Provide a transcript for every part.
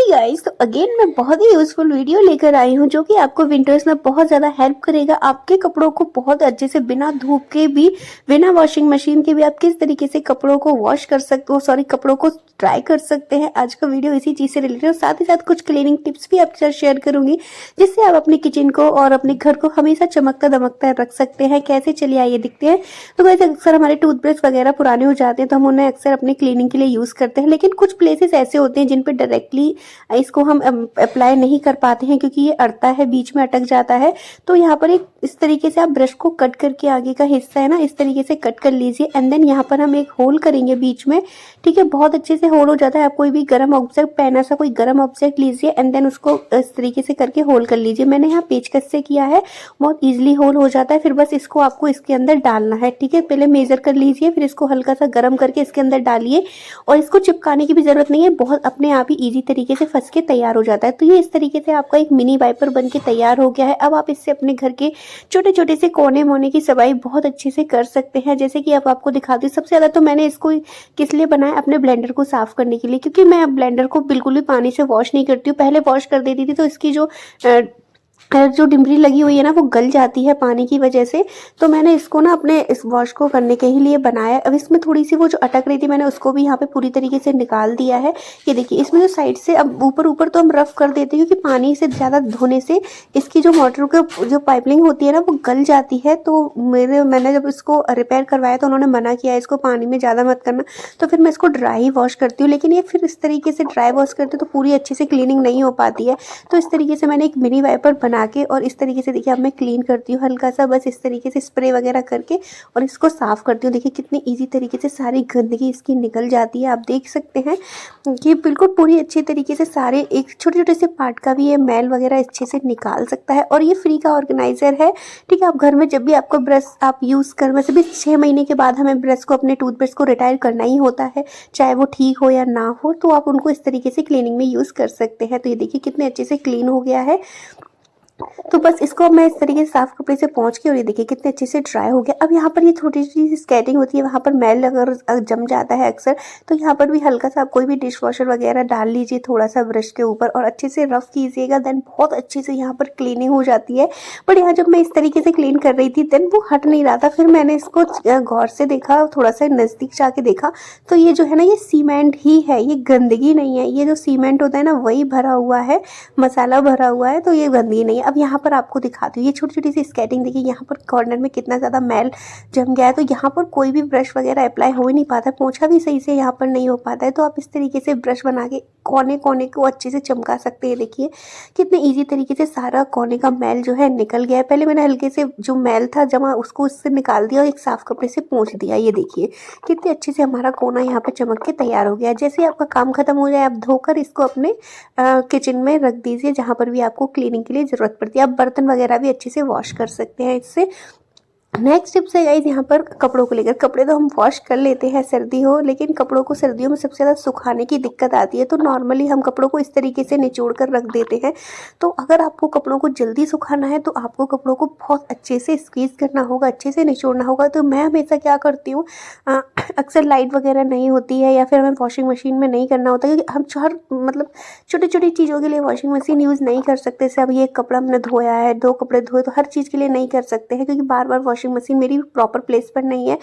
Guys, तो again मैं बहुत ही यूजफुल वीडियो लेकर आई हूँ जो कि आपको विंटर्स में बहुत ज़्यादा हेल्प करेगा। आपके कपड़ों को बहुत अच्छे से बिना धूप के भी, बिना वॉशिंग मशीन के भी आप किस तरीके से कपड़ों को वॉश कर सकते हो, कपड़ों को ट्राई कर सकते हैं। आज का वीडियो इसी चीज़ से रिलेटेड और साथ ही साथ कुछ क्लीनिंग टिप्स भी आपके साथ शेयर करूंगी जिससे आप अपने किचन को और अपने घर को हमेशा चमकता दमकता रख सकते हैं। कैसे, चलिए आइए दिखते हैं। तो वैसे अक्सर हमारे टूथब्रश वगैरह पुराने हो जाते हैं तो हम उन्हें अक्सर अपने क्लीनिंग के लिए यूज़ करते हैं, लेकिन कुछ प्लेसेस ऐसे होते हैं जिन पर डायरेक्टली इसको हम अप्लाई नहीं कर पाते हैं क्योंकि ये अड़ता है, बीच में अटक जाता है। तो यहाँ पर एक इस तरीके से आप ब्रश को कट करके आगे का हिस्सा है ना इस तरीके से कट कर लीजिए एंड देन यहाँ पर हम एक होल करेंगे बीच में। ठीक है, बहुत अच्छे से होल हो जाता है। आप कोई भी गर्म ऑब्जेक्ट, पेन ऐसा कोई गर्म ऑब्जेक्ट लीजिए एंड देन उसको इस तरीके से करके होल कर लीजिए। मैंने यहाँ पेचकस से किया है, बहुत ईजिली होल हो जाता है। फिर बस इसको आपको इसके अंदर डालना है। ठीक है, पहले मेजर कर लीजिए, फिर इसको हल्का सा गर्म करके इसके अंदर डालिए और इसको चिपकाने की भी जरूरत नहीं है, बहुत अपने आप ही ईजी तरीके से फंस के तैयार हो जाता है। तो ये इस तरीके से आपका एक मिनी वाइपर बन के तैयार हो गया है। अब आप इससे अपने घर के छोटे छोटे से कोने मोने की सफाई बहुत अच्छे से कर सकते हैं। जैसे कि अब आपको दिखाती हूँ, सबसे ज्यादा तो मैंने इसको किस लिए बनाया, अपने ब्लेंडर को साफ करने के लिए, क्योंकि मैं ब्लेंडर को बिल्कुल भी पानी से वॉश नहीं करती हूँ। पहले वॉश कर देती थी तो इसकी जो डिम्बरी लगी हुई है ना वो गल जाती है पानी की वजह से। तो मैंने इसको ना अपने इस वॉश को करने के ही लिए बनाया। अब इसमें थोड़ी सी वो जो अटक रही थी मैंने उसको भी यहाँ पे पूरी तरीके से निकाल दिया है। ये देखिए, इसमें जो साइड से अब ऊपर ऊपर तो हम रफ कर देते हैं क्योंकि पानी से ज़्यादा धोने से इसकी जो मोटर की जो पाइपलाइन होती है ना वो गल जाती है। तो मैंने जब इसको रिपेयर करवाया तो उन्होंने मना किया इसको पानी में ज़्यादा मत करना, तो फिर मैं इसको ड्राई वॉश करती हूँ। लेकिन ये फिर इस तरीके से ड्राई वॉश करते तो पूरी अच्छे से क्लीनिंग नहीं हो पाती है। तो इस तरीके से मैंने एक मिनी वाइपर बना के और इस तरीके से देखिए अब मैं क्लीन करती हूँ हल्का सा, बस इस तरीके से स्प्रे वगैरह करके और इसको साफ करती हूँ। देखिए कितनी इजी तरीके से सारी गंदगी इसकी निकल जाती है। आप देख सकते हैं कि बिल्कुल पूरी अच्छी तरीके से सारे एक छोटे छोटे से पार्ट का भी ये मैल वगैरह अच्छे से निकाल सकता है। और ये फ्री का ऑर्गेनाइजर है। ठीक है, आप घर में जब भी आपको ब्रश आप यूज़ कर, वैसे भी 6 महीने के बाद हमें ब्रश को, अपने टूथब्रश को रिटायर करना ही होता है, चाहे वो ठीक हो या ना हो, तो आप उनको इस तरीके से क्लीनिंग में यूज़ कर सकते हैं। तो ये देखिए कितने अच्छे से क्लीन हो गया है। तो बस इसको मैं इस तरीके से साफ कपड़े से पोंछ के, और ये देखिए कितने अच्छे से ड्राई हो गया। अब यहाँ पर ये छोटी सी स्केटिंग होती है, वहाँ पर मैल अगर जम जाता है अक्सर, तो यहाँ पर भी हल्का सा आप कोई भी डिश वॉशर वगैरह डाल लीजिए थोड़ा सा ब्रश के ऊपर और अच्छे से रफ कीजिएगा, देन बहुत अच्छे से यहाँ पर क्लीनिंग हो जाती है। बट यहाँ जब मैं इस तरीके से क्लीन कर रही थी देन वो हट नहीं रहा था। फिर मैंने इसको गौर से देखा, थोड़ा सा नज़दीक जाके देखा, तो ये जो है ना ये सीमेंट ही है, ये गंदगी नहीं है। ये जो सीमेंट होता है ना वही भरा हुआ है, मसाला भरा हुआ है, तो ये गंदगी नहीं है। अब यहाँ पर आपको दिखाती हूँ ये छोटी छोटी सी स्केटिंग, देखिए यहाँ पर कॉर्नर में कितना ज़्यादा मैल जम गया है। तो यहाँ पर कोई भी ब्रश वगैरह अप्लाई हो ही नहीं पाता, पोंछा भी सही से यहाँ पर नहीं हो पाता है। तो आप इस तरीके से ब्रश बना के कोने कोने को अच्छे से चमका सकते हैं। देखिए कितने ईजी तरीके से सारा कोने का मैल जो है निकल गया है। पहले मैंने हल्के से जो मैल था जमा उसको उससे निकाल दिया और एक साफ कपड़े से पोंछ दिया। ये देखिए कितने अच्छे से हमारा कोना यहाँ पे चमक के तैयार हो गया है। जैसे आपका काम खत्म हो जाए आप धोकर इसको अपने किचन में रख दीजिए जहाँ पर भी आपको क्लीनिंग के लिए ज़रूरत पड़ती है। आप बर्तन वगैरह भी अच्छे से वॉश कर सकते हैं इससे। नेक्स्ट टिप्स है गाइस यहाँ पर कपड़ों को लेकर। कपड़े तो हम वॉश कर लेते हैं सर्दी हो, लेकिन कपड़ों को सर्दियों में सबसे ज़्यादा सुखाने की दिक्कत आती है। तो नॉर्मली हम कपड़ों को इस तरीके से निचोड़ कर रख देते हैं। तो अगर आपको कपड़ों को जल्दी सुखाना है तो आपको कपड़ों को बहुत अच्छे से स्क्वीज़ करना होगा, अच्छे से निचोड़ना होगा। तो मैं हमेशा क्या करती हूँ, अक्सर लाइट वगैरह नहीं होती है या फिर हमें वॉशिंग मशीन में नहीं करना होता, क्योंकि हम हर मतलब छोटी छोटी चीज़ों के लिए वॉशिंग मशीन यूज़ नहीं कर सकते। जैसे अब ये कपड़ा हमने धोया है, 2 कपड़े धोए, तो हर चीज़ के लिए नहीं कर सकते हैं क्योंकि बार बार वॉशिंग मशीन मेरी प्रॉपर प्लेस पर नहीं है।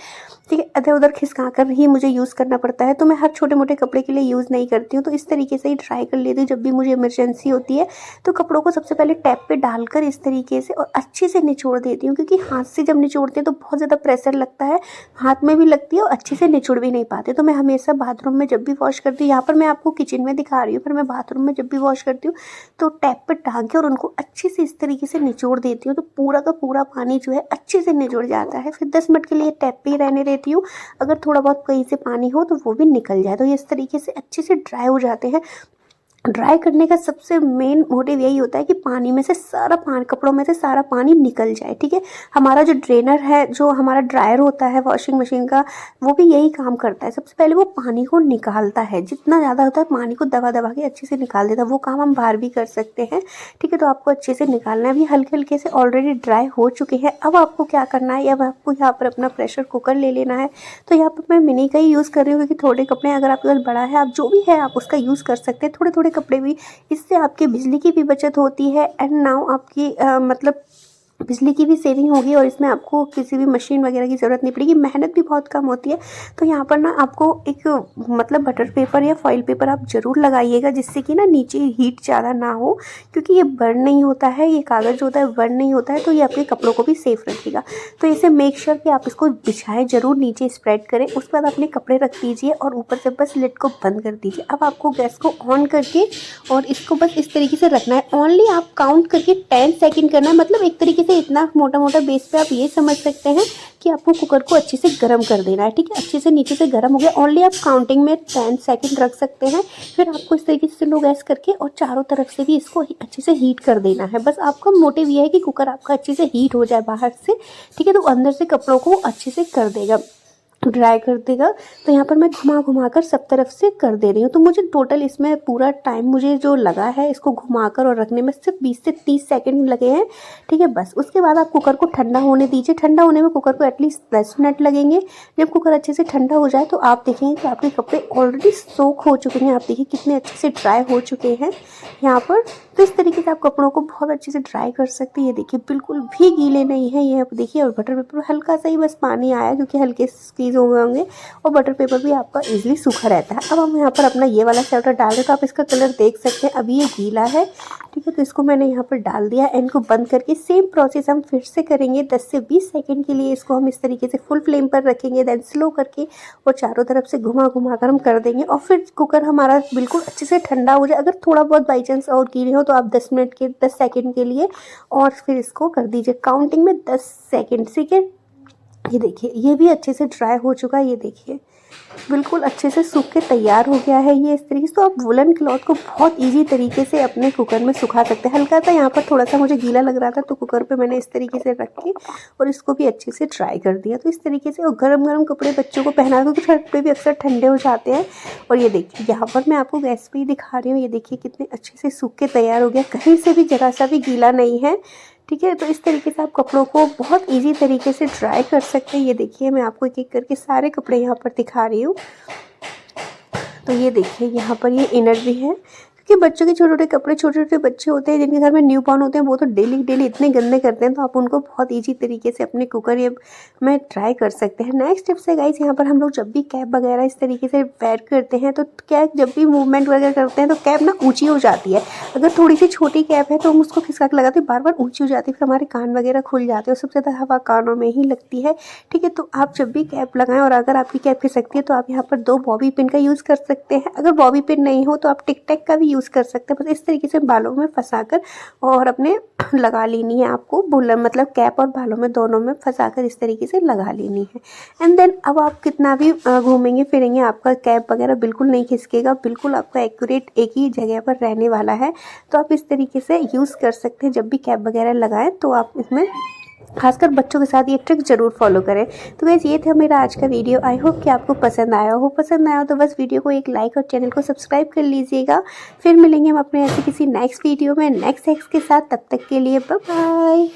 ठीक है, इधर उधर खिसका कर ही मुझे यूज़ करना पड़ता है। तो मैं हर छोटे मोटे कपड़े के लिए यूज़ नहीं करती हूँ। तो इस तरीके से ही ट्राई कर लेती हूँ जब भी मुझे इमरजेंसी होती है। तो कपड़ों को सबसे पहले टैप पे डालकर इस तरीके से और अच्छे से निचोड़ देती हूँ, क्योंकि हाथ से जब निचोड़ते हैं तो बहुत ज़्यादा प्रेशर लगता है, हाथ में भी लगती है और अच्छे से निचोड़ भी नहीं पाते। तो मैं हमेशा बाथरूम में जब भी वॉश करती हूँ, यहाँ पर मैं आपको किचन में दिखा रही हूँ, फिर मैं बाथरूम में जब भी वॉश करती हूँ तो टैप पर टांग के और उनको अच्छे से इस तरीके से निचोड़ देती हूँ। तो पूरा का पूरा पानी जो है अच्छे से निचोड़ जाता है। फिर 10 मिनट के लिए टैप पे ही रहने देती हूँ, अगर थोड़ा बहुत कहीं से पानी हो तो वो भी निकल जाए। तो ये इस तरीके से अच्छे से ड्राई हो जाते हैं। ड्राई करने का सबसे मेन मोटिव यही होता है कि पानी में से सारा पानी, कपड़ों में से सारा पानी निकल जाए। ठीक है, हमारा जो ड्रेनर है, जो हमारा ड्रायर होता है वॉशिंग मशीन का, वो भी यही काम करता है। सबसे पहले वो पानी को निकालता है, जितना ज़्यादा होता है पानी को दबा दबा के अच्छे से निकाल देता है। वो काम हम बाहर भी कर सकते हैं। ठीक है, तो आपको अच्छे से निकालना है। अभी हल्के हल्के से ऑलरेडी ड्राई हो चुके हैं। अब आपको क्या करना है, अब आपको यहाँ पर अपना प्रेशर कुकर ले लेना है। तो यहाँ पर मैं मिनी का ही यूज़ कर रही हूँ क्योंकि थोड़े कपड़े, अगर आपके पास बड़ा है, आप जो भी है आप उसका यूज़ कर सकते हैं। थोड़े थोड़े कपड़े भी। इससे आपके बिजली की भी बचत होती है एंड नाउ आपकी मतलब बिजली की भी सेविंग होगी और इसमें आपको किसी भी मशीन वगैरह की ज़रूरत नहीं पड़ेगी, मेहनत भी बहुत कम होती है। तो यहाँ पर ना आपको एक मतलब बटर पेपर या फॉइल पेपर आप ज़रूर लगाइएगा, जिससे कि ना नीचे हीट ज़्यादा ना हो, क्योंकि ये बर्न नहीं होता है, ये कागज़ जो होता है बर्न नहीं होता है, तो ये आपके कपड़ों को भी सेफ रखेगा। तो इसे मेक श्योर कि आप इसको बिछाएं ज़रूर, नीचे स्प्रेड करें, उसके बाद अपने कपड़े रख दीजिए और ऊपर से बस लिड को बंद कर दीजिए। अब आपको गैस को ऑन करके और इसको बस इस तरीके से रखना है। ओनली आप काउंट करके 10 सेकंड करना है, मतलब एक तरीके से इतना मोटा मोटा बेस पे आप ये समझ सकते हैं कि आपको कुकर को अच्छे से गर्म कर देना है। ठीक है, अच्छे से नीचे से गर्म हो गया। ओनली आप काउंटिंग में 10 सेकंड रख सकते हैं। फिर आपको इस तरीके से लो गैस करके और चारों तरफ से भी इसको अच्छे से हीट कर देना है। बस आपका मोटिव ये है कि कुकर आपका अच्छे से हीट हो जाए बाहर से। ठीक है, तो अंदर से कपड़ों को अच्छे से कर देगा, ड्राई कर देगा। तो यहाँ पर मैं घुमा घुमा कर सब तरफ से कर दे रही हूँ। तो मुझे टोटल इसमें पूरा टाइम मुझे जो लगा है इसको घुमाकर और रखने में सिर्फ 20 से 30 सेकंड लगे हैं। ठीक है, बस उसके बाद आप कुकर को ठंडा होने दीजिए। ठंडा होने में कुकर को एटलीस्ट 10 मिनट लगेंगे। जब कुकर अच्छे से ठंडा हो जाए तो आप देखेंगे कि आपके कपड़े ऑलरेडी सोख हो चुके हैं। आप देखिए कितने अच्छे से ड्राई हो चुके हैं यहाँ पर। तो इस तरीके से आप कपड़ों को बहुत अच्छे से ड्राई कर सकते हैं। ये देखिए बिल्कुल भी गीले नहीं है ये, आप देखिए। और बटर पेपर हल्का सा ही बस पानी आया क्योंकि हल्के स्क्वीज हो गए होंगे, और बटर पेपर भी आपका इजीली सूखा रहता है। अब हम यहाँ पर अपना ये वाला स्वेटर डाल रहे हैं, तो आप इसका कलर देख सकते हैं। अभी ये गीला है। ठीक है, तो इसको मैंने यहाँ पर डाल दिया। इनको बंद करके सेम प्रोसेस हम फिर से करेंगे। 10 से 20 सेकंड के लिए इसको हम इस तरीके से फुल फ्लेम पर रखेंगे, देन स्लो करके और चारों तरफ से घुमा घुमा कर हम कर देंगे। और फिर कुकर हमारा बिल्कुल अच्छे से ठंडा हो जाए। अगर थोड़ा बहुत बाई चांस और गीले हो तो आप 10 सेकंड के लिए और फिर इसको कर दीजिए काउंटिंग में 10 सेकंड। ठीक है, ये देखिए ये भी अच्छे से ड्राई हो चुका है। ये देखिए बिल्कुल अच्छे से सूख के तैयार हो गया है ये इस तरीके से। तो आप वुलन क्लॉथ को बहुत इजी तरीके से अपने कुकर में सुखा सकते हैं। हल्का सा यहाँ पर थोड़ा सा मुझे गीला लग रहा था, तो कुकर पे मैंने इस तरीके से रख के और इसको भी अच्छे से ड्राई कर दिया। तो इस तरीके से, और गरम गरम कपड़े बच्चों को पहना, क्योंकि कपड़े भी अक्सर ठंडे हो जाते हैं। और ये देखिए यहाँ पर मैं आपको गैस पे ही दिखा रही हूँ। ये देखिए कितने अच्छे से सूख के तैयार हो गया, कहीं से भी जरा सा भी गीला नहीं है। ठीक है, तो इस तरीके से आप कपड़ों को बहुत इजी तरीके से ड्राई कर सकते हैं। ये देखिए मैं आपको एक एक करके सारे कपड़े यहाँ पर दिखा रही हूँ। तो ये देखिए यहाँ पर ये इनर भी है, क्योंकि बच्चों के छोटे छोटे कपड़े, छोटे छोटे बच्चे होते हैं जिनके घर में न्यू बॉर्न होते हैं, वो तो डेली डेली इतने गंदे करते हैं। तो आप उनको बहुत इजी तरीके से अपने कुकर ये में ट्राई कर सकते हैं। नेक्स्ट टिप्स है गाइस, यहाँ पर हम लोग जब भी कैप वगैरह इस तरीके से वेयर करते हैं, तो क्या जब भी मूवमेंट वगैरह करते हैं तो कैप ना ऊँची हो जाती है। अगर थोड़ी सी छोटी कैप है तो हम उसको खिसका के लगाते हैं, बार बार ऊँची हो जाती है, फिर हमारे कान वगैरह खुल जाते हैं और सबसे ज़्यादा हवा कानों में ही लगती है। ठीक है, तो आप जब भी कैप लगाएं, और अगर आपकी कैप खिसकती है तो आप यहाँ पर 2 बॉबी पिन का यूज़ कर सकते हैं। अगर बॉबी पिन नहीं हो तो आप टिक टैक का भी यूज़ कर सकते हैं। बस इस तरीके से बालों में फंसाकर और अपने लगा लेनी है आपको, बुलर मतलब कैप और बालों में दोनों में फंसाकर इस तरीके से लगा लेनी है। एंड देन अब आप कितना भी घूमेंगे फिरेंगे, आपका कैप वगैरह बिल्कुल नहीं खिसकेगा, बिल्कुल आपका एक्यूरेट एक ही जगह पर रहने वाला है। तो आप इस तरीके से यूज़ कर सकते हैं जब भी कैप वगैरह लगाएं। तो आप इसमें खासकर बच्चों के साथ ये ट्रिक ज़रूर फॉलो करें। तो गाइस ये था मेरा आज का वीडियो। आई होप कि आपको पसंद आया हो। पसंद आया हो तो बस वीडियो को एक लाइक और चैनल को सब्सक्राइब कर लीजिएगा। फिर मिलेंगे हम अपने ऐसे किसी नेक्स्ट वीडियो में नेक्स्ट हैक्स के साथ। तब तक के लिए बाय बाय।